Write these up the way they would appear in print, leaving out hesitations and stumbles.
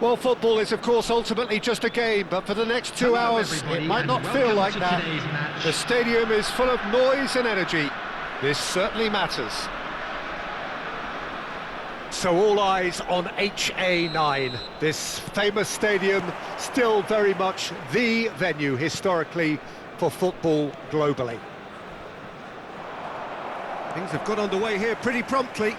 Well, football is, of course, ultimately just a game, but for the next 2 hours, it might not feel like that. The stadium is full of noise and energy. This certainly matters. So all eyes on HA9, this famous stadium, still very much the venue historically for football globally. Things have got underway here pretty promptly.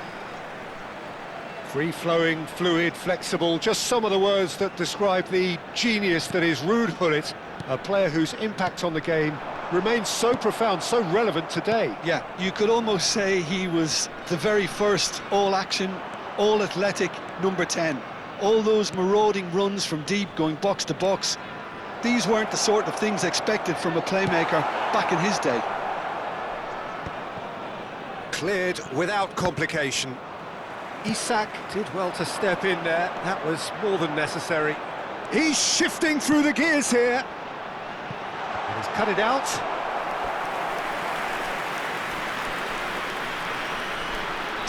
Free-flowing, fluid, flexible, just some of the words that describe the genius that is Ruud Gullit, a player whose impact on the game remains so profound, so relevant today. Yeah, you could almost say he was the very first all-action, all-athletic number 10. All those marauding runs from deep, going box to box, these weren't the sort of things expected from a playmaker back in his day. Cleared without complication. Isak did well to step in there, that was more than necessary. He's shifting through the gears here. And he's cut it out.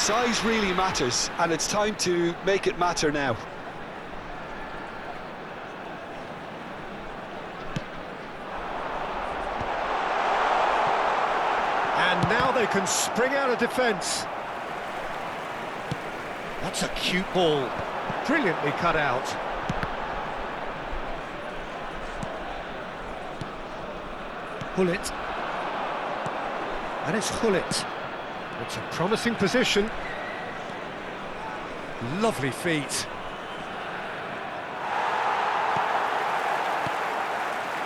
Size really matters, and it's time to make it matter now. And now they can spring out of defence. That's a cute ball, brilliantly cut out. Gullit. And it's Gullit. It's a promising position. Lovely feet.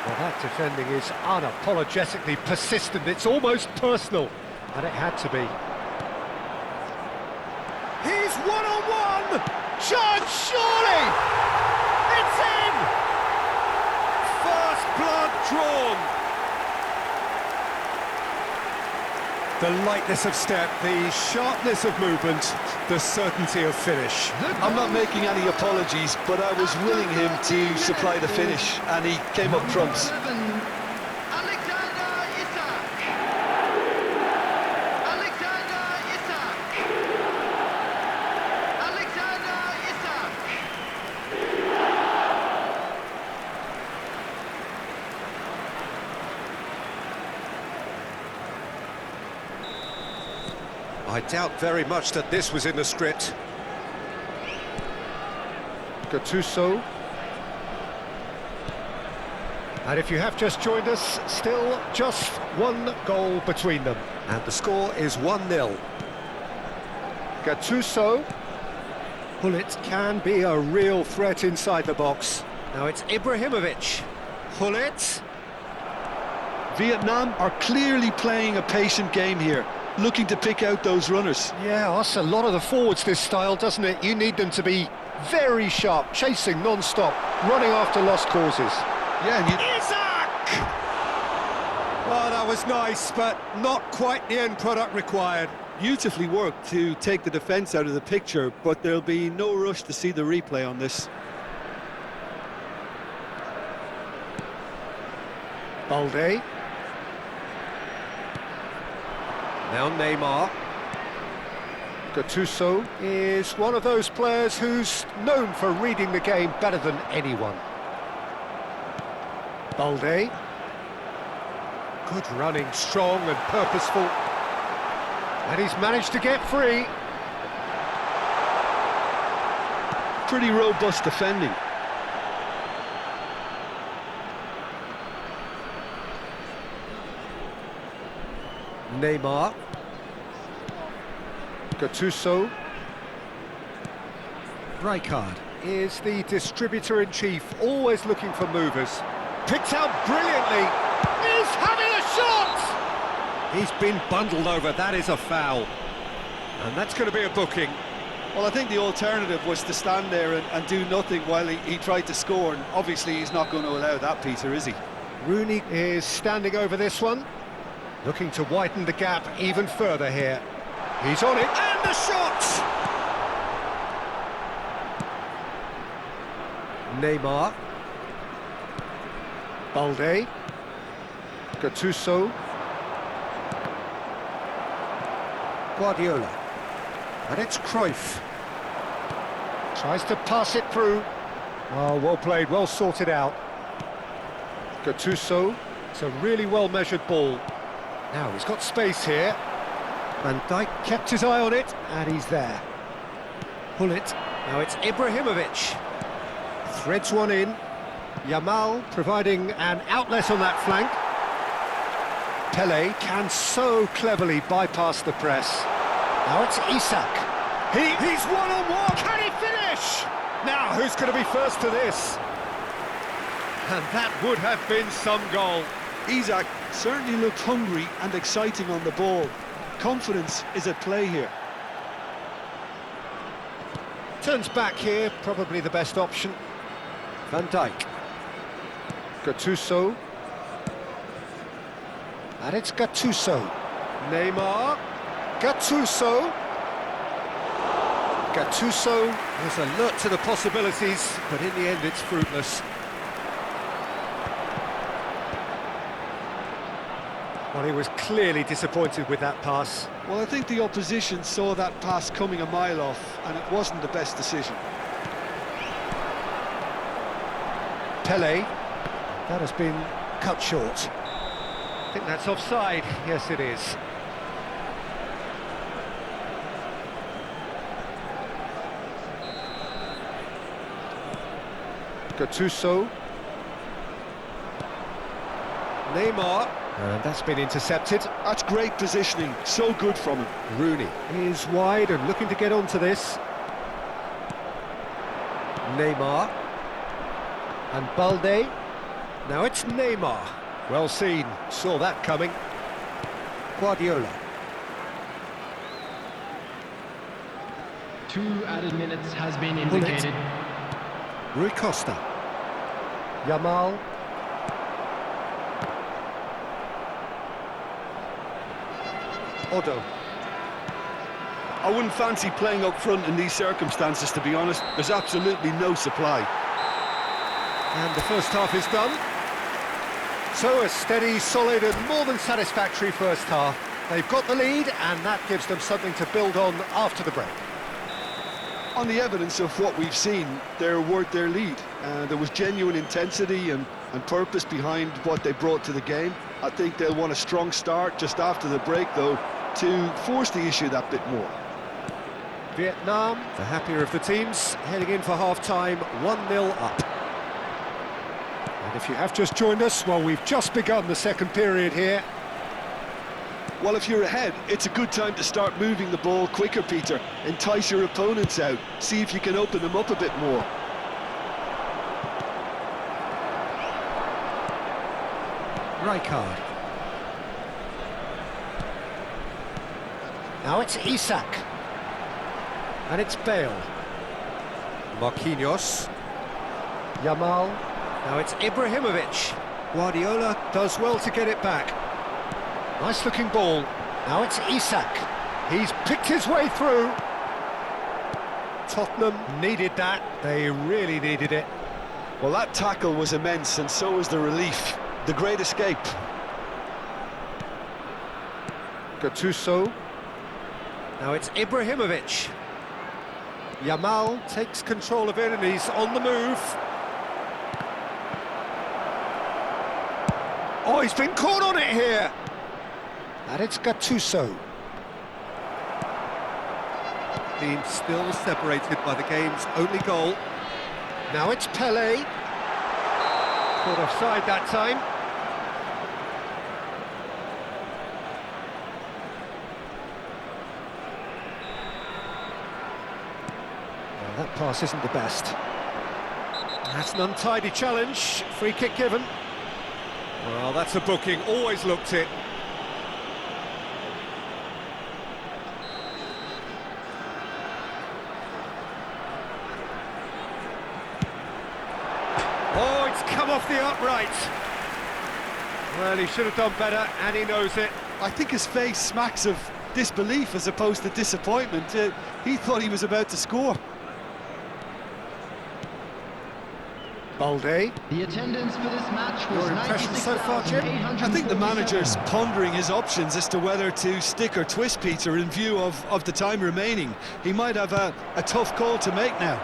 Well, that defending is unapologetically persistent. It's almost personal, and it had to be. He's one-on-one! Chance, surely! It's in! First blood drawn. The lightness of step, the sharpness of movement, the certainty of finish. I'm not making any apologies, but I was willing him to supply the finish, and he came up trumps. I doubt very much that this was in the script. Gattuso. And if you have just joined us, still just one goal between them. And the score is 1-0. Gattuso. Gullit can be a real threat inside the box. Now it's Ibrahimovic. Gullit. Vietnam are clearly playing a patient game here, looking to pick out those runners. Yeah, that's a lot of the forwards, this style, doesn't it? You need them to be very sharp, chasing non-stop, running after lost causes. Yeah, and Isak! Oh, that was nice, but not quite the end product required. beautifully worked to take the defence out of the picture, but there'll be no rush to see the replay on this. Balde. Now Neymar. Gattuso is one of those players who's known for reading the game better than anyone. Balde. Good running, strong and purposeful. And he's managed to get free. Pretty robust defending. Neymar. Gattuso. Rijkaard is the distributor-in-chief, always looking for movers. Picked out brilliantly. He's having a shot! He's been bundled over, that is a foul. And that's going to be a booking. Well, I think the alternative was to stand there and do nothing while he tried to score, and obviously he's not going to allow that, Peter, is he? Rooney is standing over this one, looking to widen the gap even further here. He's on it, and the shot! Neymar. Balde. Gattuso. Guardiola. And it's Cruyff. Tries to pass it through. Oh, well played, well sorted out. Gattuso, it's a really well-measured ball. Now, he's got space here. Van Dijk kept his eye on it, and he's there. Pull it. Now it's Ibrahimovic. Threads one in. Yamal providing an outlet on that flank. Pele can so cleverly bypass the press. Now it's Isak. He's one-on-one. Can he finish? Now, who's going to be first to this? And that would have been some goal. Isak certainly looked hungry and exciting on the ball. Confidence is at play here. Turns back here, probably the best option. Van Dijk. Gattuso. And it's Gattuso. Neymar. Gattuso. Gattuso was alert to the possibilities, but in the end it's fruitless. Well, he was clearly disappointed with that pass. Well, I think the opposition saw that pass coming a mile off, and it wasn't the best decision. Pele. That has been cut short. I think that's offside. Yes, it is. Gattuso. Neymar. And that's been intercepted. That's great positioning, so good from him. Rooney is wide and looking to get onto this. Neymar. And Balde. Now it's Neymar. Well seen, saw that coming. Guardiola. 2 added minutes has been indicated. Rui Costa. Yamal. Odo. I wouldn't fancy playing up front in these circumstances, to be honest. There's absolutely no supply. And the first half is done. So a steady, solid and more than satisfactory first half. They've got the lead and that gives them something to build on after the break. On the evidence of what we've seen, they're worth their lead. There was genuine intensity and purpose behind what they brought to the game. I think they'll want a strong start just after the break, though, to force the issue that bit more. Vietnam, the happier of the teams, heading in for half-time, 1-0 up. And if you have just joined us, well, we've just begun the second period here. Well, if you're ahead, it's a good time to start moving the ball quicker, Peter. Entice your opponents out, see if you can open them up a bit more. Rijkaard. Now it's Isak. And it's Bale. Marquinhos. Yamal. Now it's Ibrahimovic. Guardiola does well to get it back. Nice looking ball. Now it's Isak. He's picked his way through. Tottenham needed that. They really needed it. Well, that tackle was immense, and so was the relief. The great escape. Gattuso. Now it's Ibrahimovic. Yamal takes control of it and he's on the move. Oh, he's been caught on it here. And it's Gattuso. Being still separated by the game's only goal. Now it's Pele. Caught offside that time. Well, that pass isn't the best. That's an untidy challenge. Free kick given. Well, that's a booking. Always looked it. Oh, it's come off the upright. Well, he should have done better, and he knows it. I think his face smacks of disbelief as opposed to disappointment. He thought he was about to score. Balde. The attendance for this match was Your impression so far, Jim? I think the manager's pondering his options as to whether to stick or twist, Peter, in view of the time remaining. He might have a tough call to make now.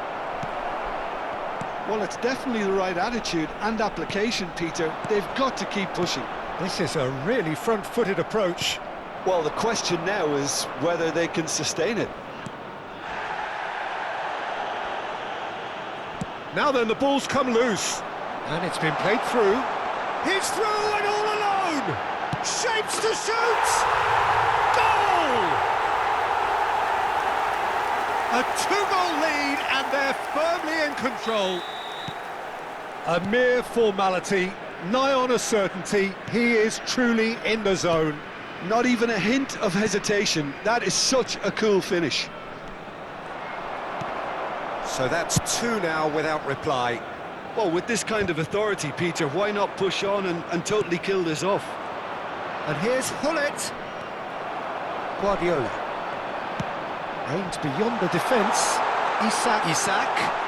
Well, it's definitely the right attitude and application, Peter. They've got to keep pushing. This is a really front-footed approach. Well, the question now is whether they can sustain it. Now then, the ball's come loose. And it's been played through. He's through and all alone! Shapes to shoot! Goal! A 2-goal lead and they're firmly in control. A mere formality, nigh on a certainty. He is truly in the zone. Not even a hint of hesitation. That is such a cool finish. So that's 2 now without reply. Well, with this kind of authority, Peter, why not push on and totally kill this off? And here's Hullet. Guardiola. Aimed beyond the defence. Isak. Isak!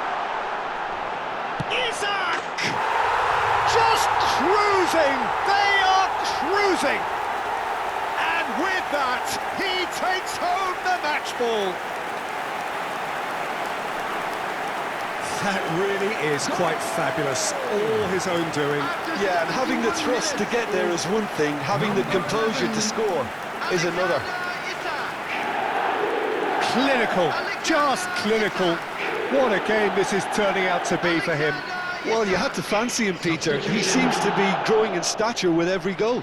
Just cruising! They are cruising! And with that, he takes home the match ball. That really is quite fabulous. All his own doing. Yeah, and having the thrust to get there is one thing, having the composure to score is another. Clinical, just clinical. What a game this is turning out to be for him. Well, you had to fancy him, Peter. He seems to be growing in stature with every goal.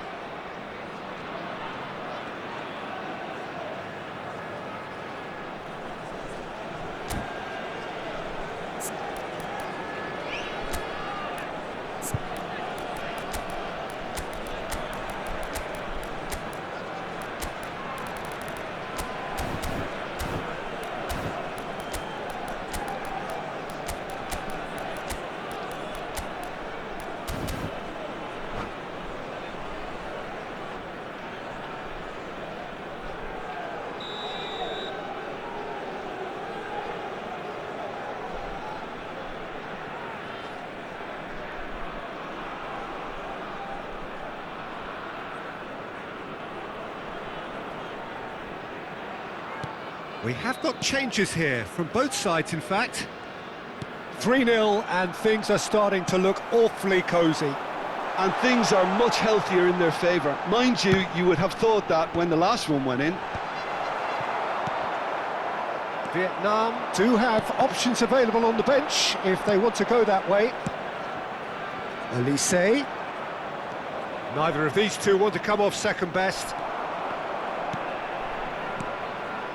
We have got changes here, from both sides in fact. 3-0 and things are starting to look awfully cosy. And things are much healthier in their favour. Mind you, you would have thought that when the last one went in. Vietnam do have options available on the bench if they want to go that way. Elise. Neither of these two want to come off second best.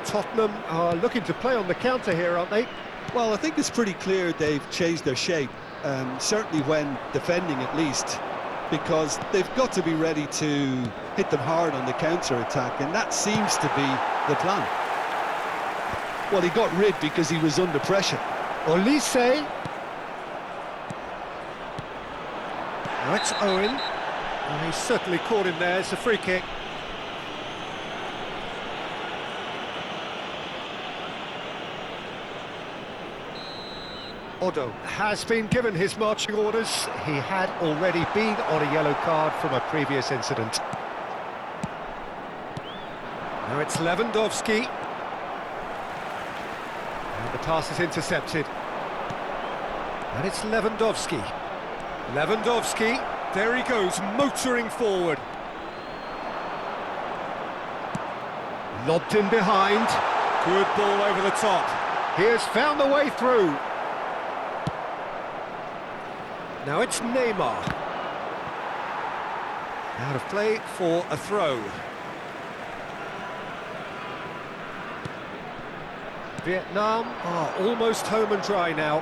Tottenham are looking to play on the counter here, aren't they? Well, I think it's pretty clear they've changed their shape, certainly when defending at least, because they've got to be ready to hit them hard on the counter-attack, and that seems to be the plan. Well, he got rid because he was under pressure. Elise. Now it's Owen. He certainly caught him there. It's a free kick. Odo has been given his marching orders. He had already been on a yellow card from a previous incident. Now it's Lewandowski. And the pass is intercepted. And it's Lewandowski. Lewandowski, there he goes, motoring forward. Lobbed in behind. Good ball over the top. He has found the way through. Now it's Neymar. Out of play for a throw. Vietnam are almost home and dry now.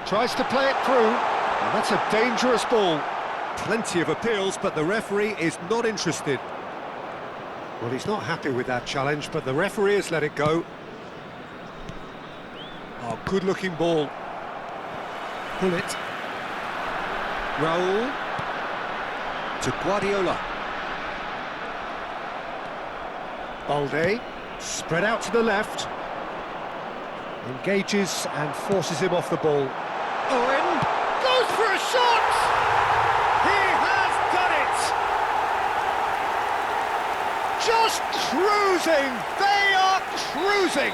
Tries to play it through, and that's a dangerous ball. Plenty of appeals, but the referee is not interested. Well, he's not happy with that challenge, but the referee has let it go. Oh, good-looking ball. Hullet. Raul. To Guardiola. Balde. Spread out to the left. Engages and forces him off the ball. Owen goes for a shot! He has done it! Just cruising! They are cruising!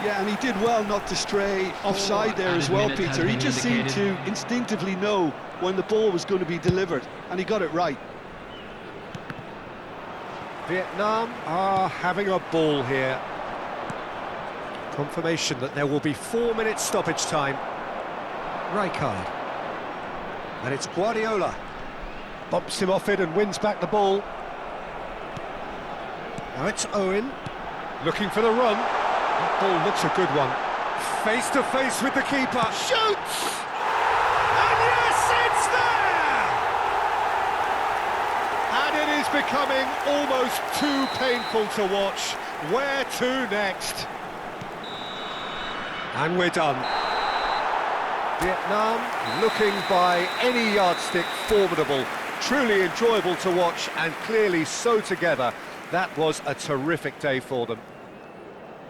Yeah, and he did well not to stray offside there as well, added minutes Peter. has He been just seemed to indicated. instinctively know when the ball was going to be delivered, and he got it right. Vietnam are having a ball here. Confirmation that there will be 4 minutes stoppage time. Rijkaard. And it's Guardiola. Bumps him off it and wins back the ball. Now it's Owen. Looking for the run. That ball looks a good one. Face to face with the keeper. Shoots! And yes, it's there! And it is becoming almost too painful to watch. Where to next? And we're done. Vietnam looking by any yardstick formidable. Truly enjoyable to watch and clearly so together. That was a terrific day for them.